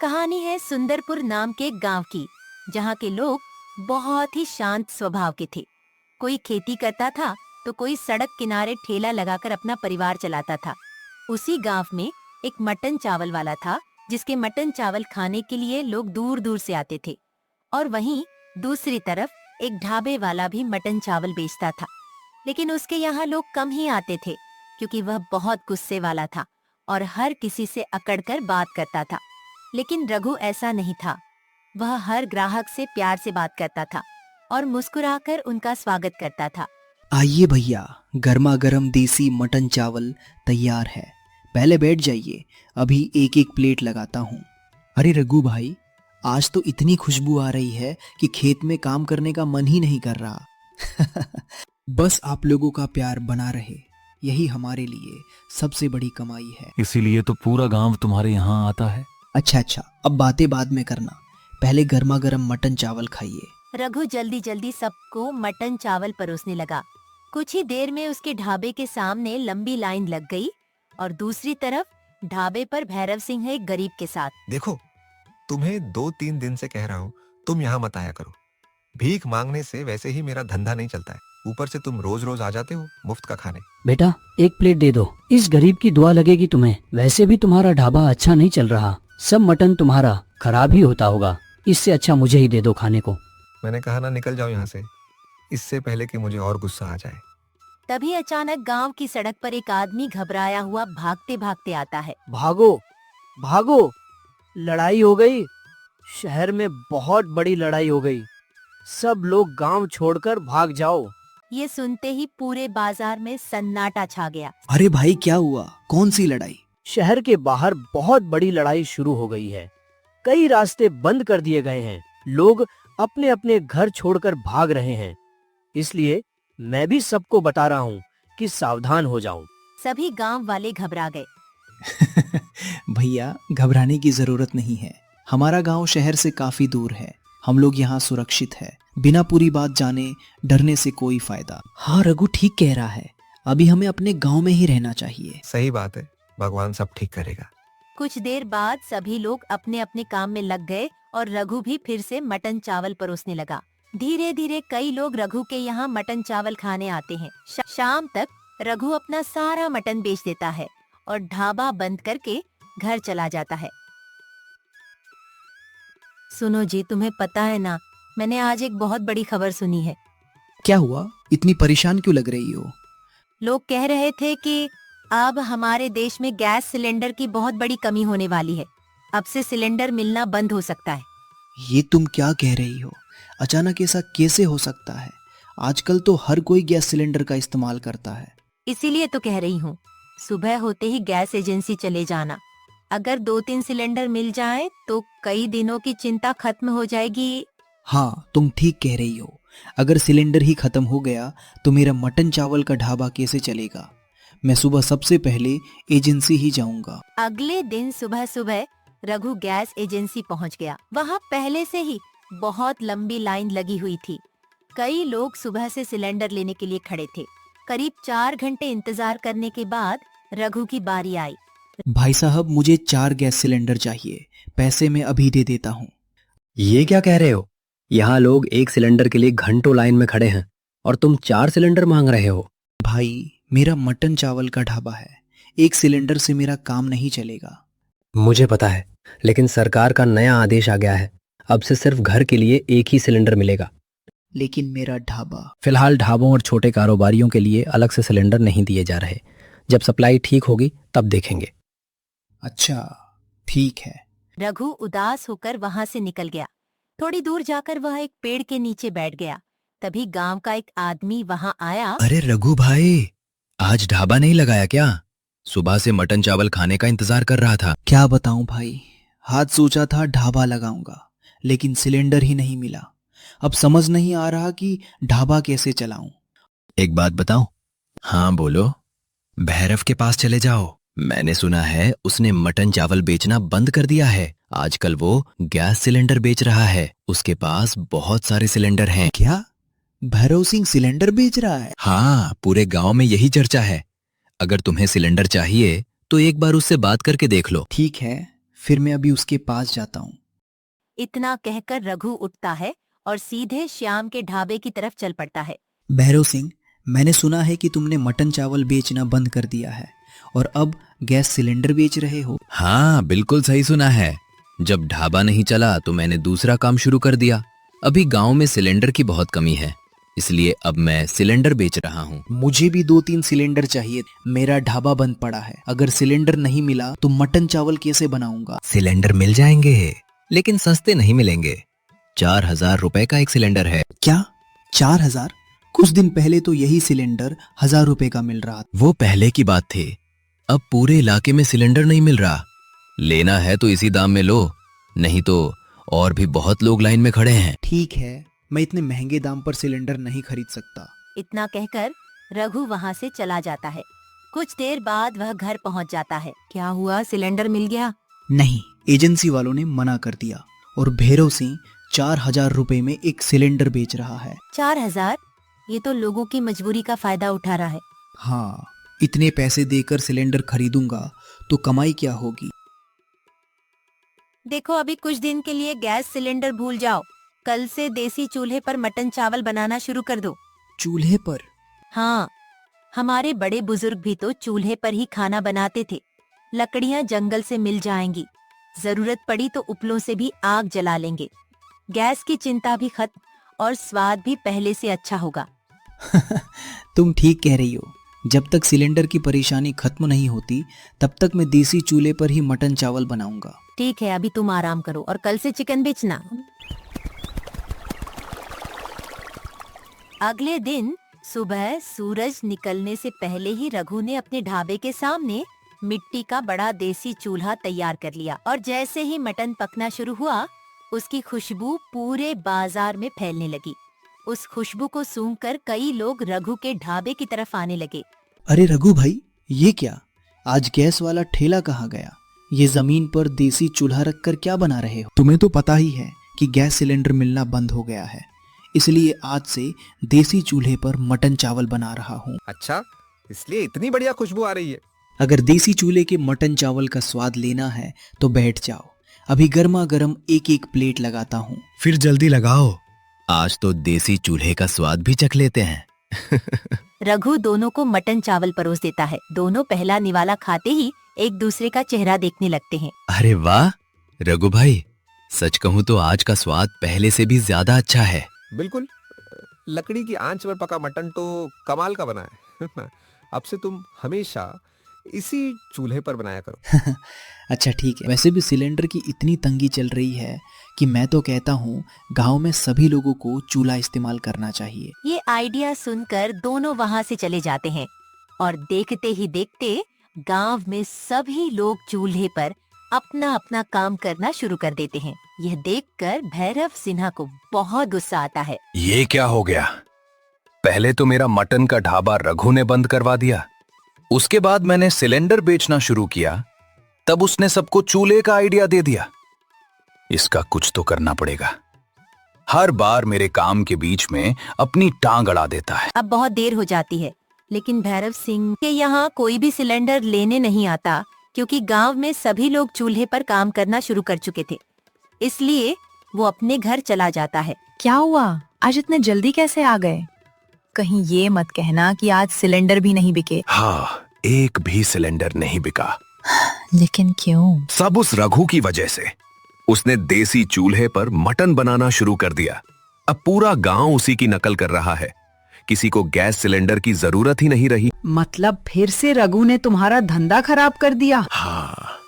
कहानी है सुंदरपुर नाम के गांव की, जहां के लोग बहुत ही शांत स्वभाव के थे। कोई खेती करता था तो कोई सड़क किनारे ठेला लगाकर अपना परिवार चलाता था। उसी गांव में एक मटन चावल वाला था, जिसके मटन चावल खाने के लिए लोग दूर दूर से आते थे। और वहीं दूसरी तरफ एक ढाबे वाला भी मटन चावल बेचता था, लेकिन उसके यहाँ लोग कम ही आते थे, क्योंकि वह बहुत गुस्से वाला था और हर किसी से अकड़कर बात करता था। लेकिन रघु ऐसा नहीं था। वह हर ग्राहक से प्यार से बात करता था और मुस्कुराकर उनका स्वागत करता था। आइए भैया, गर्मा गर्म देसी मटन चावल तैयार है। पहले बैठ जाइए, अभी एक एक प्लेट लगाता हूँ। अरे रघु भाई, आज तो इतनी खुशबू आ रही है कि खेत में काम करने का मन ही नहीं कर रहा। बस आप लोगों का प्यार बना रहे, यही हमारे लिए सबसे बड़ी कमाई है। इसीलिए तो पूरा गांव तुम्हारे यहाँ आता है। अच्छा, अब बातें बाद में करना, पहले गर्मा गर्म मटन चावल खाइए। रघु जल्दी जल्दी सबको मटन चावल परोसने लगा। कुछ ही देर में उसके ढाबे के सामने लंबी लाइन लग गई और दूसरी तरफ ढाबे पर भैरव सिंह एक गरीब के साथ। देखो, तुम्हें 2-3 दिन से कह रहा हूँ, तुम यहाँ मत आया करो। भीख मांगने से वैसे ही मेरा धंधा नहीं चलता है, ऊपर से तुम रोज रोज आ जाते हो मुफ्त का खाने। बेटा, एक प्लेट दे दो, इस गरीब की दुआ लगेगी तुम्हें। वैसे भी तुम्हारा ढाबा अच्छा नहीं चल रहा, सब मटन तुम्हारा खराब ही होता होगा। इससे अच्छा मुझे ही दे दो खाने को। मैंने कहा ना, निकल जाओ यहाँ से, इससे पहले कि मुझे और गुस्सा आ जाए। तभी अचानक गांव की सड़क पर एक आदमी घबराया हुआ भागते भागते आता है। भागो भागो, लड़ाई हो गई, शहर में बहुत बड़ी लड़ाई हो गई, सब लोग गांव छोड़कर भाग जाओ। ये सुनते ही पूरे बाजार में सन्नाटा छा गया। अरे भाई, क्या हुआ? कौन सी लड़ाई? शहर के बाहर बहुत बड़ी लड़ाई शुरू हो गई है। कई रास्ते बंद कर दिए गए हैं, लोग अपने अपने घर छोड़कर भाग रहे हैं। इसलिए मैं भी सबको बता रहा हूँ कि सावधान हो जाओ। सभी गांव वाले घबरा गए। भैया, घबराने की जरूरत नहीं है। हमारा गांव शहर से काफी दूर है, हम लोग यहाँ सुरक्षित है। बिना पूरी बात जाने डरने से कोई फायदा। हाँ, रघु ठीक कह रहा है, अभी हमें अपने गांव में ही रहना चाहिए। सही बात है, भगवान सब ठीक करेगा। कुछ देर बाद सभी लोग अपने अपने काम में लग गए और रघु भी फिर से मटन चावल परोसने लगा। धीरे धीरे कई लोग रघु के यहाँ मटन चावल खाने आते हैं। शाम तक रघु अपना सारा मटन बेच देता है और ढाबा बंद करके घर चला जाता है। सुनो जी, तुम्हें पता है ना, मैंने आज एक बहुत बड़ी खबर सुनी है। क्या हुआ? इतनी परेशान क्यों लग रही हो? लोग कह रहे थे कि अब हमारे देश में गैस सिलेंडर की बहुत बड़ी कमी होने वाली है। अब से सिलेंडर मिलना बंद हो सकता है। ये तुम क्या कह रही हो? अचानक ऐसा कैसे हो सकता है? आजकल तो हर कोई गैस सिलेंडर का इस्तेमाल करता है। इसीलिए तो कह रही हूँ, सुबह होते ही गैस एजेंसी चले जाना। अगर 2-3 सिलेंडर मिल जाए तो कई दिनों की चिंता खत्म हो जाएगी। हाँ, तुम ठीक कह रही हो। अगर सिलेंडर ही खत्म हो गया तो मेरा मटन चावल का ढाबा कैसे चलेगा? मैं सुबह सबसे पहले एजेंसी ही जाऊंगा। अगले दिन सुबह सुबह रघु गैस एजेंसी पहुंच गया। वहाँ पहले से ही बहुत लंबी लाइन लगी हुई थी। कई लोग सुबह से सिलेंडर लेने के लिए खड़े थे। करीब 4 घंटे इंतजार करने के बाद रघु की बारी आई। भाई साहब, मुझे 4 गैस सिलेंडर चाहिए, पैसे मैं अभी दे देता हूँ। ये क्या कह रहे हो? यहाँ लोग एक सिलेंडर के लिए घंटों लाइन में खड़े हैं और तुम 4 सिलेंडर मांग रहे हो? भाई, मेरा मटन चावल का ढाबा है, एक सिलेंडर से मेरा काम नहीं चलेगा। मुझे पता है, लेकिन सरकार का नया आदेश आ गया है, अब से सिर्फ घर के लिए एक ही सिलेंडर मिलेगा। लेकिन मेरा ढाबा। फिलहाल ढाबों और छोटे कारोबारियों के लिए अलग से सिलेंडर नहीं दिए जा रहे। जब सप्लाई ठीक होगी तब देखेंगे। अच्छा, ठीक है। रघु उदास होकर वहाँ से निकल गया। थोड़ी दूर जाकर वह एक पेड़ के नीचे बैठ गया। तभी गांव का एक आदमी वहाँ आया। अरे रघु भाई, आज ढाबा नहीं लगाया क्या? सुबह से मटन चावल खाने का इंतजार कर रहा था। क्या बताऊं भाई, हाथ सोचा था ढाबा लगाऊंगा, लेकिन सिलेंडर ही नहीं मिला। अब समझ नहीं आ रहा कि ढाबा कैसे चलाऊं। एक बात बताऊं? हाँ बोलो। भैरव के पास चले जाओ, मैंने सुना है उसने मटन चावल बेचना बंद कर दिया है। आजकल वो गैस सिलेंडर बेच रहा है, उसके पास बहुत सारे सिलेंडर हैं। क्या भैरव सिंह सिलेंडर बेच रहा है? हाँ, पूरे गांव में यही चर्चा है। अगर तुम्हें सिलेंडर चाहिए तो एक बार उससे बात करके देख लो। ठीक है, फिर मैं अभी उसके पास जाता हूँ। इतना कहकर रघु उठता है और सीधे श्याम के ढाबे की तरफ चल पड़ता है। भैरव सिंह, मैंने सुना है कि तुमने मटन चावल बेचना बंद कर दिया है और अब गैस सिलेंडर बेच रहे हो। हाँ, बिल्कुल सही सुना है। जब ढाबा नहीं चला तो मैंने दूसरा काम शुरू कर दिया। अभी गांव में सिलेंडर की बहुत कमी है, इसलिए अब मैं सिलेंडर बेच रहा हूँ। मुझे भी 2-3 सिलेंडर चाहिए। मेरा ढाबा बंद पड़ा है। अगर सिलेंडर नहीं मिला तो मटन चावल कैसे बनाऊंगा? सिलेंडर मिल जाएंगे, लेकिन सस्ते नहीं मिलेंगे। 4,000 रुपए का एक सिलेंडर है। क्या 4,000? कुछ दिन पहले तो यही सिलेंडर 1,000 रुपए का मिल रहा था। वो पहले की बात थी। अब पूरे इलाके में सिलेंडर नहीं मिल रहा। लेना है तो इसी दाम में लो, नहीं तो और भी बहुत लोग लाइन में खड़े हैं। ठीक है, मैं इतने महंगे दाम पर सिलेंडर नहीं खरीद सकता। इतना कहकर रघु वहाँ से चला जाता है। कुछ देर बाद वह घर पहुँच जाता है। क्या हुआ, सिलेंडर मिल गया? नहीं, एजेंसी वालों ने मना कर दिया और भैरव सिंह 4,000 रुपए में एक सिलेंडर बेच रहा है। 4,000? ये तो लोगों की मजबूरी का फायदा उठा रहा है। हाँ, इतने पैसे देकर सिलेंडर खरीदूंगा तो कमाई क्या होगी? देखो, अभी कुछ दिन के लिए गैस सिलेंडर भूल जाओ। कल से देसी चूल्हे पर मटन चावल बनाना शुरू कर दो। चूल्हे पर? हाँ, हमारे बड़े बुजुर्ग भी तो चूल्हे पर ही खाना बनाते थे। लकड़ियाँ जंगल से मिल जाएंगी, जरूरत पड़ी तो उपलों से भी आग जला लेंगे। गैस की चिंता भी खत्म और स्वाद भी पहले से अच्छा होगा। तुम ठीक कह रही हो। जब तक सिलेंडर की परेशानी खत्म नहीं होती तब तक मैं देसी चूल्हे पर ही मटन चावल बनाऊंगा। ठीक है, अभी तुम आराम करो और कल से चिकन बेचना। अगले दिन सुबह सूरज निकलने से पहले ही रघु ने अपने ढाबे के सामने मिट्टी का बड़ा देसी चूल्हा तैयार कर लिया और जैसे ही मटन पकना शुरू हुआ, उसकी खुशबू पूरे बाजार में फैलने लगी। उस खुशबू को सूंघकर कई लोग रघु के ढाबे की तरफ आने लगे। अरे रघु भाई, ये क्या? आज गैस वाला ठेला कहाँ गया? ये जमीन पर देसी चूल्हा रखकर क्या बना रहे हो? तुम्हें तो पता ही है कि गैस सिलेंडर मिलना बंद हो गया है, इसलिए आज से देसी चूल्हे पर मटन चावल बना रहा हूँ। अच्छा, इसलिए इतनी बढ़िया खुशबू आ रही है। अगर देसी चूल्हे के मटन चावल का स्वाद लेना है तो बैठ जाओ। अभी गर्मा गर्म एक एक प्लेट लगाता हूँ। फिर जल्दी लगाओ, आज तो देसी चूल्हे का स्वाद भी चख लेते हैं। रघु दोनों को मटन चावल परोस देता है। दोनों पहला निवाला खाते ही एक दूसरे का चेहरा देखने लगते हैं। अरे वाह रघु भाई, सच कहूँ तो आज का स्वाद पहले से भी ज्यादा अच्छा है। बिल्कुल, लकड़ी की आंच पर पका मटन तो कमाल का बना है। अब से तुम हमेशा इसी चूल्हे पर बनाया करो। अच्छा ठीक है। वैसे भी सिलेंडर की इतनी तंगी चल रही है कि मैं तो कहता हूँ गांव में सभी लोगों को चूल्हा इस्तेमाल करना चाहिए। ये आइडिया सुनकर दोनों वहाँ से चले जाते हैं और देखते ही देखते गांव में सभी लोग चूल्हे पर अपना अपना काम करना शुरू कर देते हैं। यह देखकर भैरव सिन्हा को बहुत गुस्सा आता है। ये क्या हो गया? पहले तो मेरा मटन का ढाबा रघु ने बंद करवा दिया, उसके बाद मैंने सिलेंडर बेचना शुरू किया, तब उसने सबको चूल्हे का आइडिया दे दिया। इसका कुछ तो करना पड़ेगा। हर बार मेरे काम के बीच में अपनी टांग अड़ा देता है। अब बहुत देर हो जाती है, लेकिन भैरव सिंह के यहाँ कोई भी सिलेंडर लेने नहीं आता, क्योंकि गांव में सभी लोग चूल्हे पर काम करना शुरू कर चुके थे। इसलिए वो अपने घर चला जाता है। क्या हुआ, आज इतने जल्दी कैसे आ गए? कहीं ये मत कहना कि आज सिलेंडर भी नहीं बिके। हाँ, एक भी सिलेंडर नहीं बिका। लेकिन क्यों? सब उस रघु की वजह से। उसने देसी चूल्हे पर मटन बनाना शुरू कर दिया। अब पूरा गांव उसी की नकल कर रहा है। किसी को गैस सिलेंडर की जरूरत ही नहीं रही। मतलब फिर से रघु ने तुम्हारा धंधा खराब कर दिया? हाँ,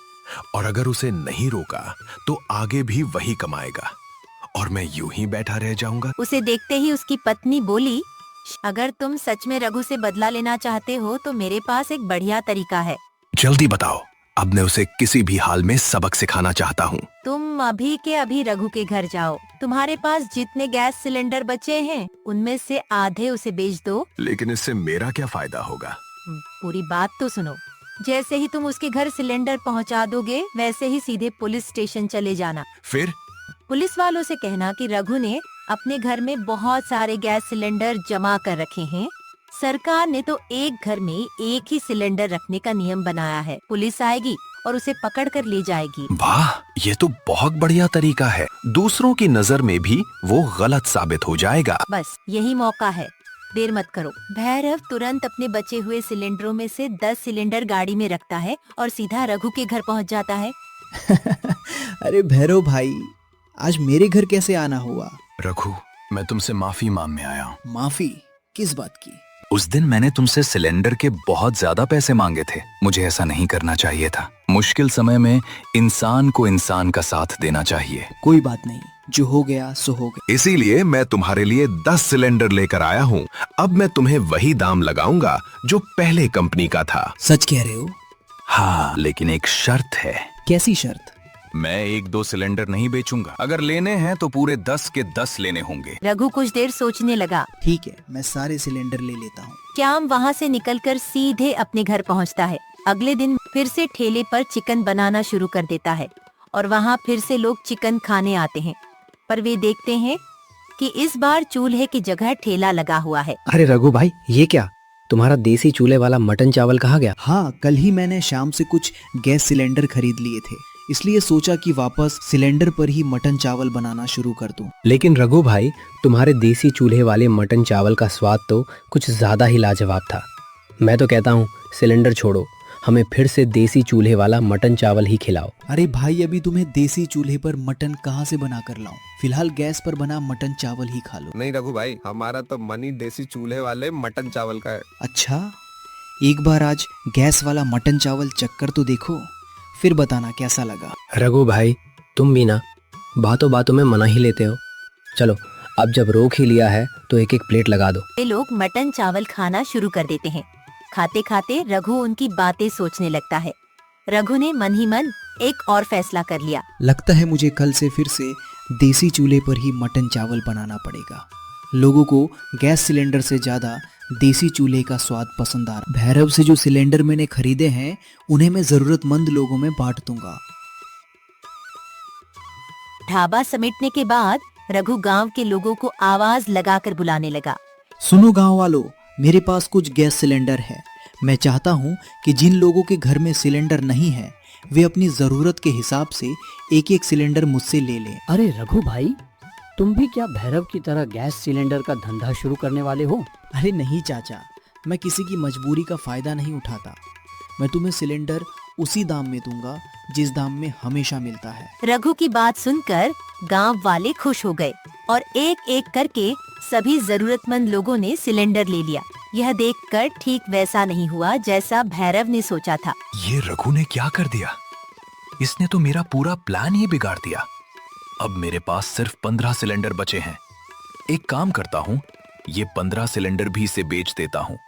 और अगर उसे नहीं रोका तो आगे भी वही कमाएगा और मैं यूं ही बैठा रह जाऊंगा। उसे देखते ही उसकी पत्नी बोली, अगर तुम सच में रघु से बदला लेना चाहते हो तो मेरे पास एक बढ़िया तरीका है। जल्दी बताओ, अब मैं उसे किसी भी हाल में सबक सिखाना चाहता हूँ। तुम अभी के अभी रघु के घर जाओ। तुम्हारे पास जितने गैस सिलेंडर बचे हैं उनमें से आधे उसे बेच दो। लेकिन इससे मेरा क्या फायदा होगा? पूरी बात तो सुनो। जैसे ही तुम उसके घर सिलेंडर पहुंचा दोगे, वैसे ही सीधे पुलिस स्टेशन चले जाना। फिर? पुलिस वालों से कहना कि रघु ने अपने घर में बहुत सारे गैस सिलेंडर जमा कर रखे हैं। सरकार ने तो एक घर में एक ही सिलेंडर रखने का नियम बनाया है। पुलिस आएगी और उसे पकड़ कर ले जाएगी। वाह, ये तो बहुत बढ़िया तरीका है। दूसरों की नजर में भी वो गलत साबित हो जाएगा। बस यही मौका है, देर मत करो। भैरव तुरंत अपने बचे हुए सिलेंडरों में से 10 सिलेंडर गाड़ी में रखता है और सीधा रघु के घर पहुंच जाता है। अरे भैरव भाई, आज मेरे घर कैसे आना हुआ? रघु, मैं तुमसे माफी मांगने आया हूँ। माफी? किस बात की? उस दिन मैंने तुमसे सिलेंडर के बहुत ज्यादा पैसे मांगे थे। मुझे ऐसा नहीं करना चाहिए था। मुश्किल समय में इंसान को इंसान का साथ देना चाहिए। कोई बात नहीं, जो हो गया सो हो गया। इसीलिए मैं तुम्हारे लिए 10 सिलेंडर लेकर आया हूँ। अब मैं तुम्हें वही दाम लगाऊंगा जो पहले कंपनी का था। सच कह रहे हो? हाँ, लेकिन एक शर्त है। कैसी शर्त? मैं 1-2 सिलेंडर नहीं बेचूंगा। अगर लेने हैं तो पूरे 10 के 10 लेने होंगे। रघु कुछ देर सोचने लगा। ठीक है, मैं सारे सिलेंडर ले लेता हूँ। श्याम वहाँ से निकलकर सीधे अपने घर पहुँचता है। अगले दिन फिर से ठेले पर चिकन बनाना शुरू कर देता है और वहाँ फिर से लोग चिकन खाने आते हैं। पर वे देखते हैं कि इस बार चूल्हे की जगह ठेला लगा हुआ है। अरे रघु भाई, ये क्या? तुम्हारा देसी चूल्हे वाला मटन चावल कहाँ गया? हाँ, कल ही मैंने शाम से कुछ गैस सिलेंडर खरीद लिए थे, इसलिए सोचा कि वापस सिलेंडर पर ही मटन चावल बनाना शुरू कर दूं। लेकिन रघु भाई, तुम्हारे देसी चूल्हे वाले मटन चावल का स्वाद तो कुछ ज्यादा ही लाजवाब था। मैं तो कहता हूँ सिलेंडर छोड़ो, हमें फिर से देसी चूल्हे वाला मटन चावल ही खिलाओ। अरे भाई, अभी तुम्हें देसी चूल्हे पर मटन कहाँ से बना कर लाऊं? फिलहाल गैस पर बना मटन चावल ही खा लो। नहीं रघु भाई, हमारा तो मन ही देसी चूल्हे वाले मटन चावल का है। अच्छा, एक बार आज गैस वाला मटन चावल चक्कर तो देखो, फिर बताना कैसा लगा। रघु भाई, तुम भी ना बातों बातों में मना ही लेते हो। चलो, अब जब रोक ही लिया है तो एक एक प्लेट लगा दो। वे लोग मटन चावल खाना शुरू कर देते हैं। खाते खाते रघु उनकी बातें सोचने लगता है। रघु ने मन ही मन एक और फैसला कर लिया। लगता है मुझे कल से फिर से देसी चूल्हे पर ही मटन चावल बनाना पड़ेगा। लोगों को गैस सिलेंडर से ज्यादा देसी चूल्हे का स्वाद पसंद आ रहा। भैरव से जो सिलेंडर मैंने खरीदे हैं उन्हें मैं जरूरतमंद लोगों में बांट दूंगा। ढाबा समेटने के बाद रघु गांव के लोगों को आवाज लगाकर बुलाने लगा। सुनो गांव वालों, मेरे पास कुछ गैस सिलेंडर है। मैं चाहता हूँ कि जिन लोगों के घर में सिलेंडर नहीं है वे अपनी जरूरत के हिसाब से एक एक सिलेंडर मुझसे ले लें। अरे रघु भाई, तुम भी क्या भैरव की तरह गैस सिलेंडर का धंधा शुरू करने वाले हो? अरे नहीं चाचा, मैं किसी की मजबूरी का फायदा नहीं उठाता। मैं तुम्हें सिलेंडर उसी दाम में दूंगा जिस दाम में हमेशा मिलता है। रघु की बात सुनकर गांव वाले खुश हो गए और एक एक करके सभी जरूरतमंद लोगों ने सिलेंडर ले लिया। यह देखकर ठीक वैसा नहीं हुआ जैसा भैरव ने सोचा था। ये रघु ने क्या कर दिया? इसने तो मेरा पूरा प्लान ही बिगाड़ दिया। अब मेरे पास सिर्फ 15 सिलेंडर बचे हैं। एक काम करता हूँ, ये 15 सिलेंडर भी इसे बेच देता हूँ।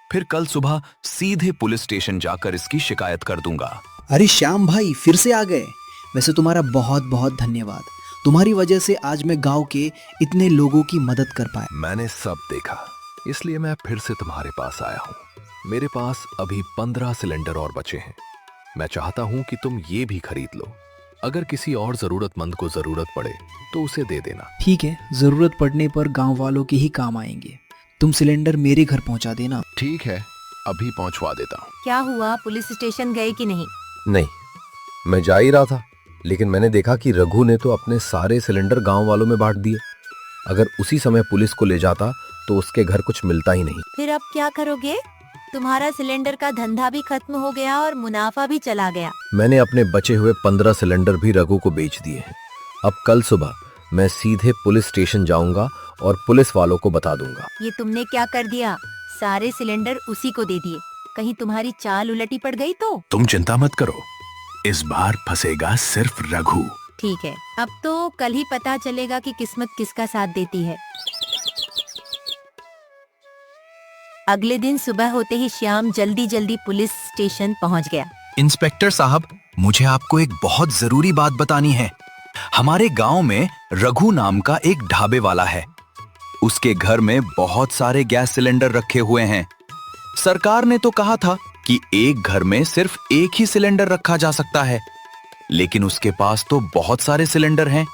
फिर कल सुबह सीधे पुलिस स्टेशन जाकर इसकी शिकायत कर दूंगा। अरे श्याम भाई, फिर से आ गए। वैसे तुम्हारा बहुत बहुत धन्यवाद। तुम्हारी वजह से आज मैं गांव के इतने लोगों की मदद कर पाया। मैंने सब देखा, इसलिए मैं फिर से तुम्हारे पास आया हूँ। मेरे पास अभी 15 सिलेंडर और बचे हैं। मैं चाहता हूँ कि तुम ये भी खरीद लो। अगर किसी और जरूरतमंद को जरूरत पड़े तो उसे दे देना। ठीक है, जरूरत पड़ने पर गांव वालों के ही काम आएंगे। तुम सिलेंडर मेरे घर पहुंचा देना। ठीक है, अभी पहुंचवा देता हूँ। क्या हुआ, पुलिस स्टेशन गए कि नहीं? नहीं, मैं जा ही रहा था, लेकिन मैंने देखा कि रघु ने तो अपने सारे सिलेंडर गांव वालों में बांट दिए। अगर उसी समय पुलिस को ले जाता तो उसके घर कुछ मिलता ही नहीं। फिर अब क्या करोगे? तुम्हारा सिलेंडर का धंधा भी खत्म हो गया और मुनाफा भी चला गया। मैंने अपने बचे हुए 15 सिलेंडर भी रघु को बेच दिए हैं। अब कल सुबह मैं सीधे पुलिस स्टेशन जाऊंगा और पुलिस वालों को बता दूंगा। ये तुमने क्या कर दिया? सारे सिलेंडर उसी को दे दिए। कहीं तुम्हारी चाल उलटी पड़ गई तो? तुम चिंता मत करो, इस बार फंसेगा सिर्फ रघु। ठीक है, अब तो कल ही पता चलेगा कि किस्मत किसका साथ देती है। अगले दिन सुबह होते ही श्याम जल्दी जल्दी पुलिस स्टेशन पहुंच गया। इंस्पेक्टर साहब, मुझे आपको एक बहुत जरूरी बात बतानी है। हमारे गांव में रघु नाम का एक ढाबे वाला है। उसके घर में बहुत सारे गैस सिलेंडर रखे हुए हैं। सरकार ने तो कहा था कि एक घर में सिर्फ एक ही सिलेंडर रखा जा सकता है, लेकिन उसके पास तो बहुत सारे सिलेंडर हैं।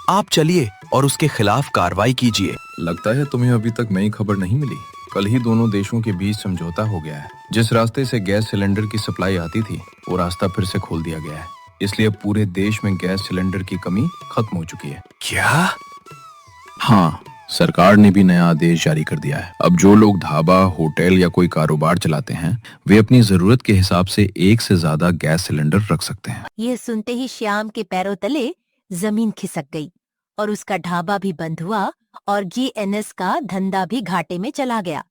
आप चलिए और उसके खिलाफ कार्रवाई कीजिए। लगता है तुम्हें अभी तक नई खबर नहीं मिली। कल ही दोनों देशों के बीच समझौता हो गया है। जिस रास्ते से गैस सिलेंडर की सप्लाई आती थी वो रास्ता फिर से खोल दिया गया है, इसलिए अब पूरे देश में गैस सिलेंडर की कमी खत्म हो चुकी है। क्या? हाँ, सरकार ने भी नया आदेश जारी कर दिया है। अब जो लोग ढाबा, होटल या कोई कारोबार चलाते हैं वे अपनी जरूरत के हिसाब से एक से ज्यादा गैस सिलेंडर रख सकते हैं। ये सुनते ही श्याम के पैरों तले जमीन खिसक गई और उसका ढाबा भी बंद हुआ और GNS का धंधा भी घाटे में चला गया।